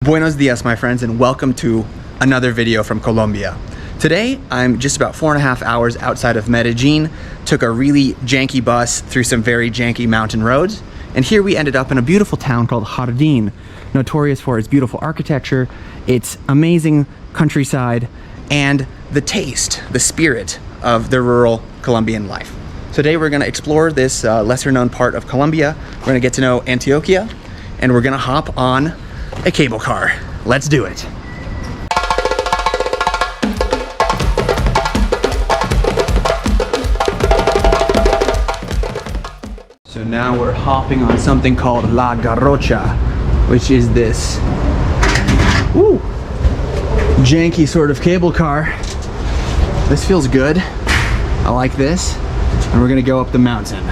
Buenos dias, my friends, and welcome to another video from Colombia. Today, I'm just about 4.5 hours outside of Medellin, took a really janky bus through some very janky mountain roads, and here we ended up in a beautiful town called Jardin, notorious for its beautiful architecture, its amazing countryside, and the taste, the spirit of the rural Colombian life. Today, we're gonna explore this lesser-known part of Colombia. We're gonna get to know Antioquia, and we're gonna hop on a cable car. Let's do it. So now we're hopping on something called La Garocha, which is this janky sort of cable car. This feels good. I like this. And we're gonna go up the mountain.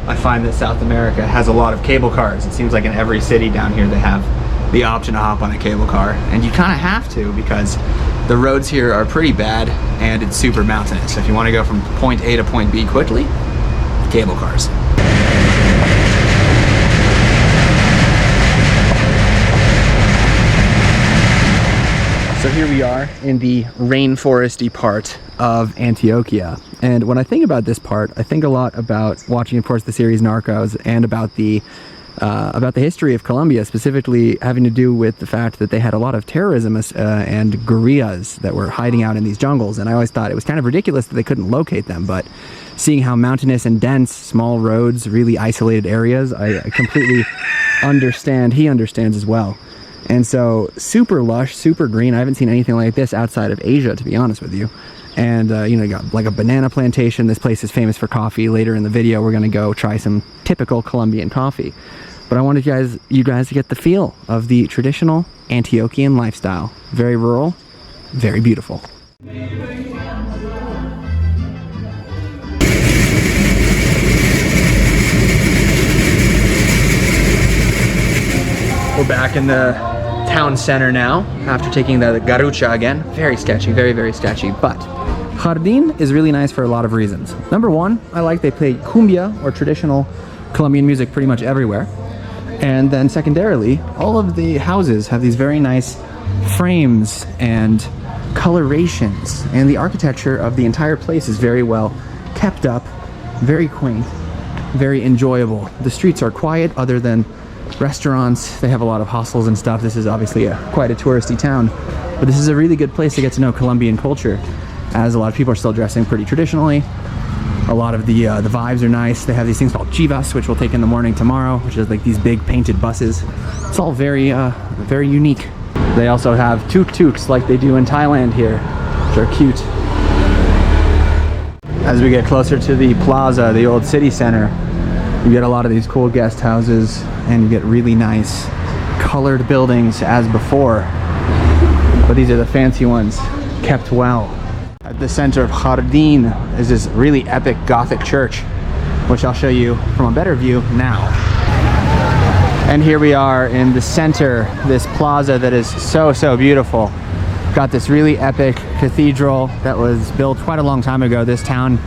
I find that South America has a lot of cable cars. It seems like in every city down here they have the option to hop on a cable car. And you kind of have to because the roads here are pretty bad and it's super mountainous. So if you want to go from point A to point B quickly, cable cars. So here we are in the rainforesty part of Antioquia. And when I think about this part, I think a lot about watching, of course, the series Narcos and about the history of Colombia, specifically having to do with the fact that they had a lot of terrorism and guerrillas that were hiding out in these jungles. And I always thought it was kind of ridiculous that they couldn't locate them, but seeing how mountainous and dense, small roads, really isolated areas, I completely understand. He understands as well. And so super lush, super green. I haven't seen anything like this outside of Asia, to be honest with you. And you know, you got like a banana plantation. This place is famous for coffee. Later in the video, we're gonna go try some typical Colombian coffee. But I wanted you guys to get the feel of the traditional Antiochian lifestyle. Very rural, very beautiful. We're back in the town center now after taking the Garucha again. Very sketchy, very, very sketchy. But Jardin is really nice for a lot of reasons. Number one, I like they play cumbia or traditional Colombian music pretty much everywhere. And then secondarily, all of the houses have these very nice frames and colorations, and the architecture of the entire place is very well kept up, very quaint, very enjoyable. The streets are quiet other than restaurants. They have a lot of hostels and stuff. This is obviously quite a touristy town, but this is a really good place to get to know Colombian culture, as a lot of people are still dressing pretty traditionally. A lot of the vibes are nice. They have these things called chivas, which we'll take in the morning tomorrow, which is like these big painted buses. It's all very very unique. They also have tuk-tuks like they do in Thailand here, which are cute. As we get closer to the plaza, the old city center, you get a lot of these cool guest houses, and you get really nice colored buildings as before. But these are the fancy ones, kept well. At the center of Jardin is this really epic Gothic church, which I'll show you from a better view now. And here we are in the center, this plaza that is so, so beautiful. Got this really epic cathedral that was built quite a long time ago. This town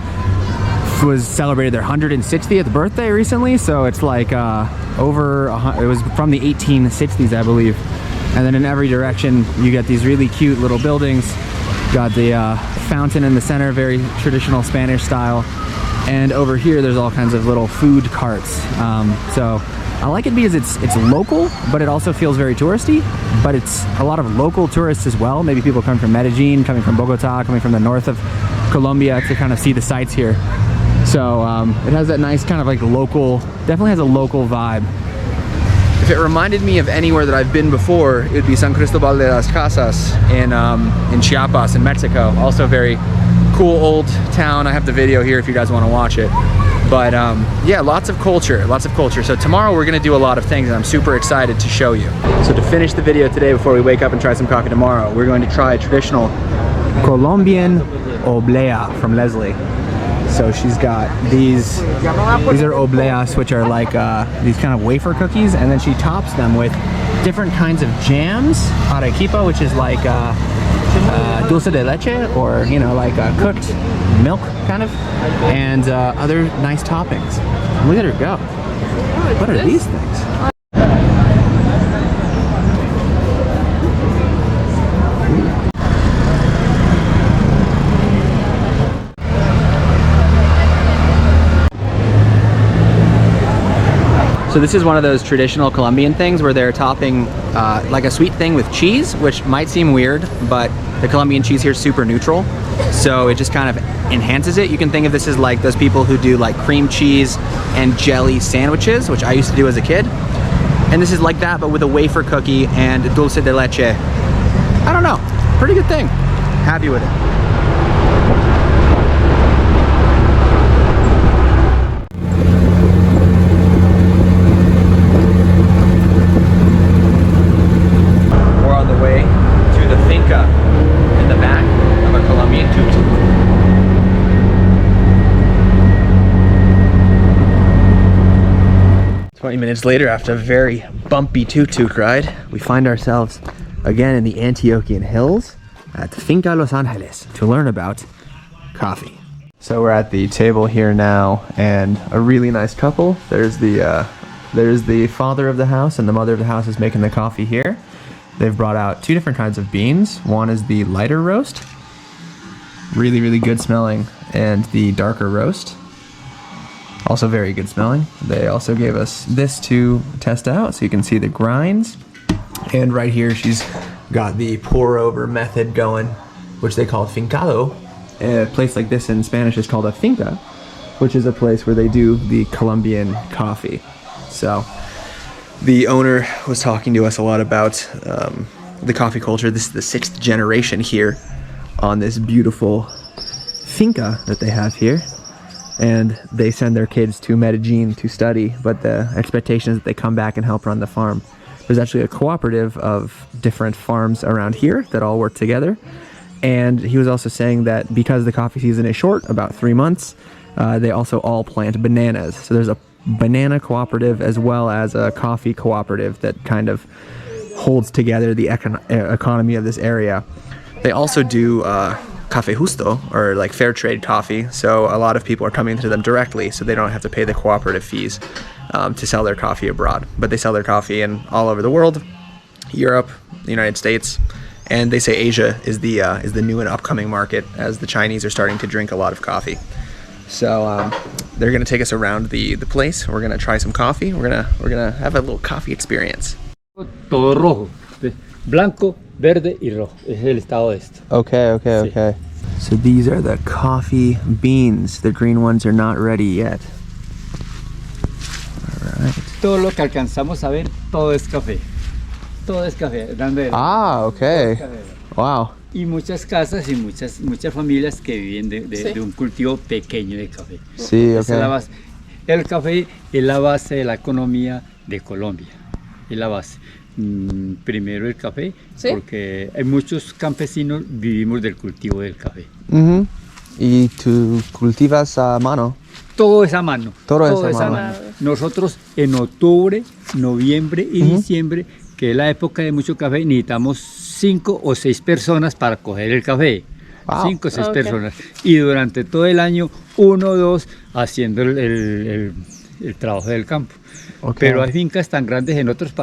was celebrated their 160th birthday recently, so it's like it was from the 1860s, I believe. And then in every direction you get these really cute little buildings. Got the fountain in the center, very traditional Spanish style, and over here there's all kinds of little food carts. So I like it because it's local, but it also feels very touristy, but it's a lot of local tourists as well. Maybe people coming from Medellin, coming from Bogota, coming from the north of Colombia to kind of see the sights here. So it has that nice kind of like local, definitely has a local vibe. If it reminded me of anywhere that I've been before, it would be San Cristobal de las Casas in Chiapas in Mexico. Also very cool old town. I have the video here if you guys want to watch it. But yeah, lots of culture, lots of culture. So tomorrow we're gonna do a lot of things and I'm super excited to show you. So to finish the video today before we wake up and try some coffee tomorrow, we're going to try a traditional Colombian oblea from Leslie. So she's got these are obleas, which are like these kind of wafer cookies, and then she tops them with different kinds of jams, arequipa, which is like dulce de leche, or you know, like cooked milk kind of, and other nice toppings. Look at her go. What are these things? So this is one of those traditional Colombian things where they're topping like a sweet thing with cheese, which might seem weird, but the Colombian cheese here is super neutral. So it just kind of enhances it. You can think of this as like those people who do like cream cheese and jelly sandwiches, which I used to do as a kid. And this is like that, but with a wafer cookie and dulce de leche. I don't know, pretty good thing. Happy with it. We're on the way to the finca in the back of a Colombian tuk-tuk. Minutes later, after a very bumpy tuk-tuk ride, we find ourselves again in the Antiochian hills at Finca Los Angeles to learn about coffee. So we're at the table here now, and a really nice couple. There's the father of the house, and the mother of the house is making the coffee here. They've brought out two different kinds of beans. One is the lighter roast, really, really good smelling, and the darker roast, also very good smelling. They also gave us this to test out, so you can see the grinds. And right here, she's got the pour over method going, which they call fincado. And a place like this in Spanish is called a finca, which is a place where they do the Colombian coffee. So the owner was talking to us a lot about the coffee culture. This is the 6th generation here on this beautiful finca that they have here. And they send their kids to Medellin to study, but the expectation is that they come back and help run the farm. There's actually a cooperative of different farms around here that all work together. And he was also saying that because the coffee season is short, about 3 months, they also all plant bananas. So there's a banana cooperative as well as a coffee cooperative that kind of holds together the economy of this area. They also do Café Justo, or like fair trade coffee, so a lot of people are coming to them directly, so they don't have to pay the cooperative fees to sell their coffee abroad. But they sell their coffee in all over the world, Europe, the United States, and they say Asia is the new and upcoming market as the Chinese are starting to drink a lot of coffee. So they're gonna take us around the place. We're gonna try some coffee. We're gonna have a little coffee experience. Todo rojo, blanco, verde y rojo. Es el estado de esto. Okay. Sí. So these are the coffee beans. The green ones are not ready yet. All right. Todo lo que alcanzamos a ver, todo es café. Todo es café. Ah, okay. Wow. Y muchas casas y muchas familias que viven de un cultivo pequeño de café. Sí, okay. Esa es la base. El café es la base de la economía de Colombia. Es la base. Primero el café, porque hay muchos campesinos vivimos del cultivo del café. ¿Y tú cultivas a mano? Todo es a mano. Todo es a mano. Nosotros en octubre, noviembre y diciembre, que es la época de mucho café, necesitamos 5 o 6 personas para coger el café. Wow. 5 o 6 personas. Y durante todo el año, 1 o 2 haciendo el trabajo del campo. Okay. Pero hay fincas tan grandes en otras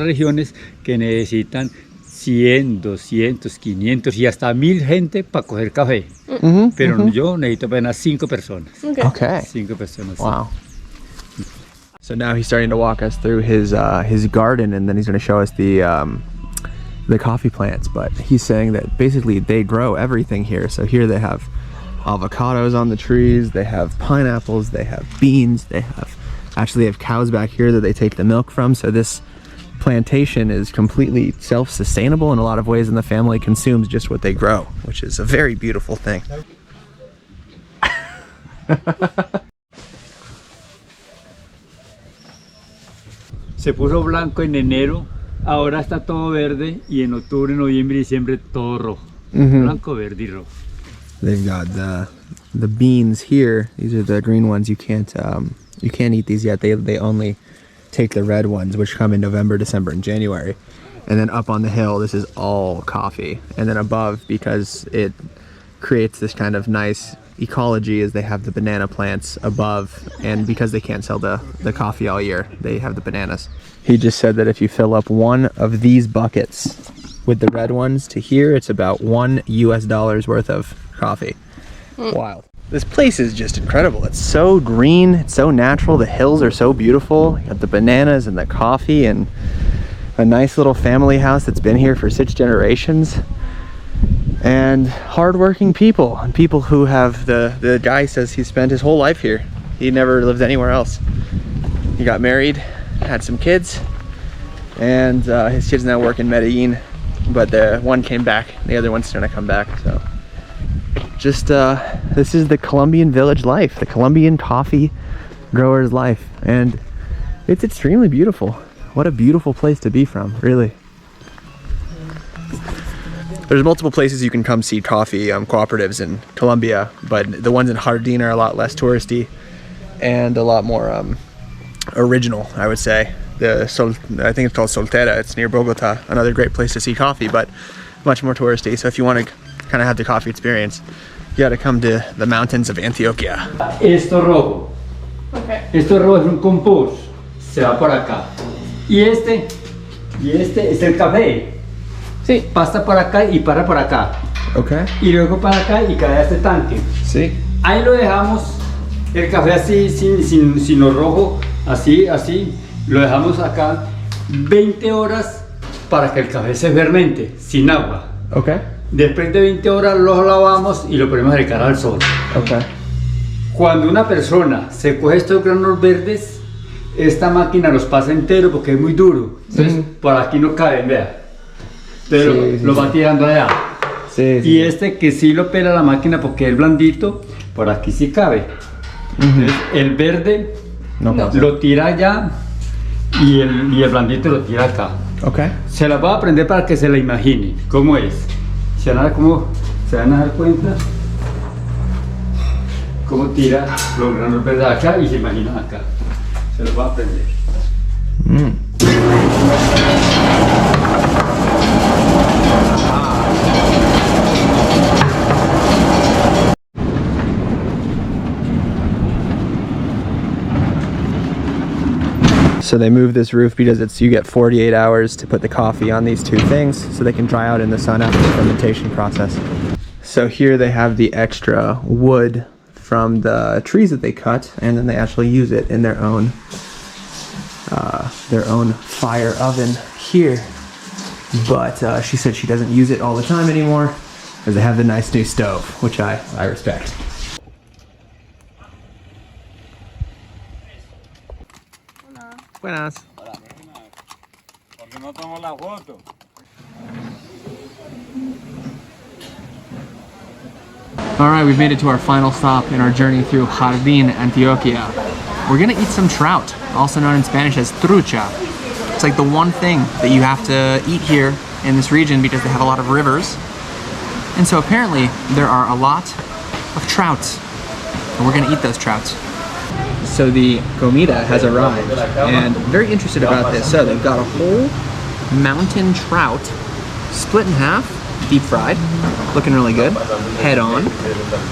regiones que necesitan 100, 200, 500 y hasta 1000 gente para coger café. Pero yo necesito apenas 5 personas. Okay. 5 personas. Wow. So now he's starting to walk us through his garden, and then he's going to show us the coffee plants. But he's saying that basically they grow everything here. So here they have avocados on the trees, they have pineapples, they have beans, they have cows back here that they take the milk from. So this plantation is completely self-sustainable in a lot of ways, and the family consumes just what they grow, which is a very beautiful thing. Se puso blanco en enero, ahora está todo verde, y en octubre, noviembre y diciembre todo rojo. Blanco, verde y rojo. They've got the beans here. These are the green ones. You can't eat these yet. They only take the red ones, which come in November, December, and January. And then up on the hill, this is all coffee. And then above, because it creates this kind of nice ecology, is they have the banana plants above, and because they can't sell the coffee all year, they have the bananas. He just said that if you fill up one of these buckets with the red ones to here, it's about $1 US worth of coffee. Wild. This place is just incredible. It's so green, it's so natural. The hills are so beautiful. You got the bananas and the coffee and a nice little family house that's been here for 6 generations. And hardworking people, and people who have, the guy says he spent his whole life here. He never lived anywhere else. He got married, had some kids, and his kids now work in Medellin, but the one came back, the other one's gonna come back. So just this is the Colombian village life, the Colombian coffee grower's life, and it's extremely beautiful. What a beautiful place to be from, really. There's multiple places you can come see coffee cooperatives in Colombia, but the ones in Jardin are a lot less touristy and a lot more original, I would say. I think it's called Soltera. It's near Bogota, another great place to see coffee, but much more touristy. So if you want to kind of have the coffee experience, you got to come to the mountains of Antioquia. Esto rojo. Okay. Esto rojo es un compost. Se va por acá. Y este es el café. Sí, pasa por acá y para por acá. Okay. Y luego para acá y cae a este tanque. Sí. Ahí lo dejamos, el café así, sin lo rojo, así. Lo dejamos acá 20 horas para que el café se fermente, sin agua. Okay. Después de 20 horas lo lavamos y lo ponemos a secar al sol. Okay. Cuando una persona se coge estos granos verdes, esta máquina los pasa entero porque es muy duro. Entonces, por aquí no caben, vea. Pero lo va tirando allá. Y este que sí lo pela la máquina porque es blandito, por aquí sí cabe. Entonces, el verde lo tira allá y el blandito lo tira acá. Okay. Se las voy a aprender para que se la imaginen cómo es. Se van a dar cuenta cómo tira los granos verdes acá y se imaginan acá. Se los voy a aprender. So they move this roof because you get 48 hours to put the coffee on these two things so they can dry out in the sun after the fermentation process. So here they have the extra wood from the trees that they cut, and then they actually use it in their own fire oven here. But she said she doesn't use it all the time anymore because they have the nice new stove, which I respect. Buenas. Porque no tomo la foto. All right, we've made it to our final stop in our journey through Jardin, Antioquia. We're gonna eat some trout, also known in Spanish as trucha. It's like the one thing that you have to eat here in this region because they have a lot of rivers. And so apparently there are a lot of trouts, and we're gonna eat those trouts. So the comida has arrived, and I'm very interested about this. So they've got a whole mountain trout split in half, deep fried, looking really good, head on.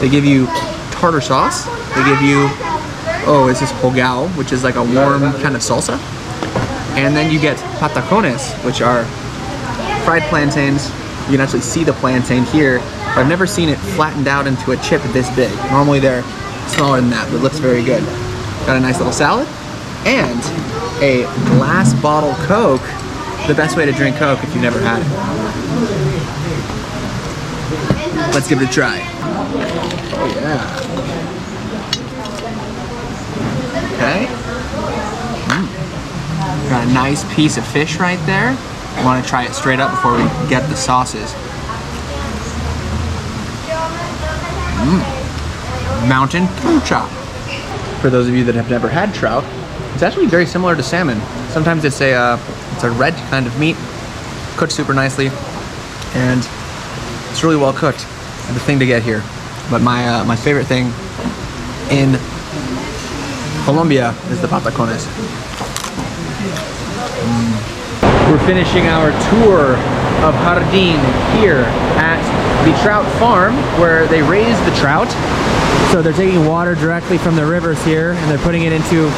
They give you tartar sauce. They give you, is this pogao, which is like a warm kind of salsa. And then you get patacones, which are fried plantains. You can actually see the plantain here, but I've never seen it flattened out into a chip this big. Normally they're smaller than that, but it looks very good. Got a nice little salad and a glass bottle Coke. The best way to drink Coke if you've never had it. Let's give it a try. Oh yeah. Okay. Got a nice piece of fish right there. I want to try it straight up before we get the sauces. Mountain trucha. For those of you that have never had trout, it's actually very similar to salmon. Sometimes it's a red kind of meat, cooked super nicely, and it's really well cooked. The thing to get here. But my favorite thing in Colombia is the patacones. We're finishing our tour of Jardin here at the trout farm where they raise the trout. So they're taking water directly from the rivers here and they're putting it into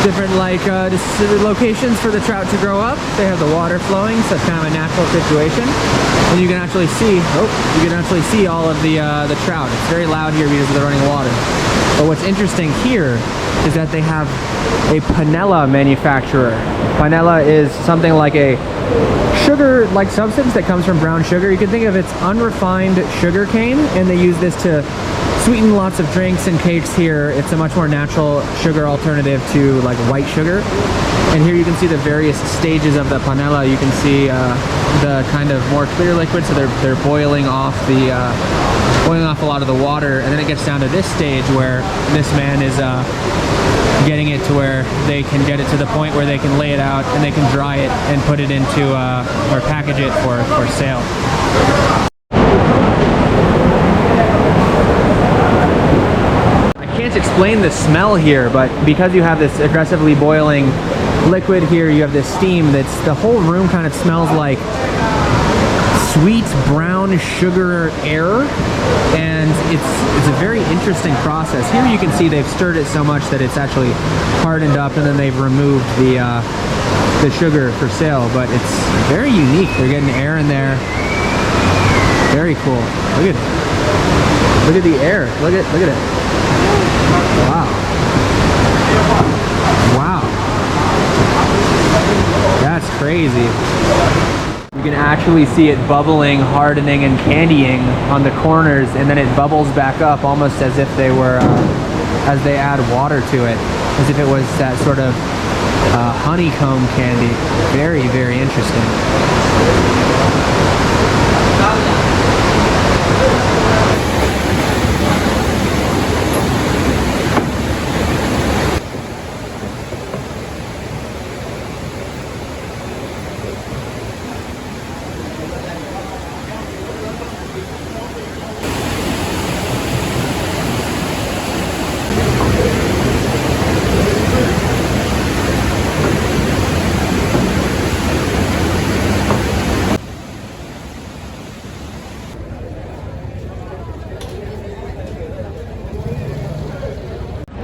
different like locations for the trout to grow up. They have the water flowing, so it's kind of a natural situation. And you can actually see all of the trout. It's very loud here because of the running water. But what's interesting here is that they have a panella manufacturer. Panella is something like a sugar-like substance that comes from brown sugar. You can think of it's unrefined sugar cane, and they use this to sweeten lots of drinks and cakes here. It's a much more natural sugar alternative to like white sugar. And here you can see the various stages of the panella. You can see the kind of more clear liquid, so they're boiling off a lot of the water, and then it gets down to this stage where this man is getting it to where they can get it to the point where they can lay it out and they can dry it and put it into or package it for sale. I can't explain the smell here, but because you have this aggressively boiling liquid here, you have this steam, the whole room kind of smells like sweet brown sugar air, and it's a very interesting process. Here you can see they've stirred it so much that it's actually hardened up, and then they've removed the sugar for sale, but it's very unique. They're getting air in there. Very cool. Look at the air. Look at it. Wow. That's crazy. You can actually see it bubbling, hardening, and candying on the corners, and then it bubbles back up almost as if they were, as they add water to it, as if it was that sort of honeycomb candy. Very, very interesting.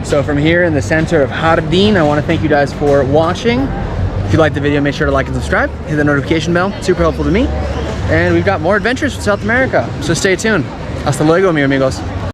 So from here in the center of Jardin, I want to thank you guys for watching. If you liked the video, make sure to like and subscribe. Hit the notification bell. Super helpful to me. And we've got more adventures from South America. So stay tuned. Hasta luego, mi amigos.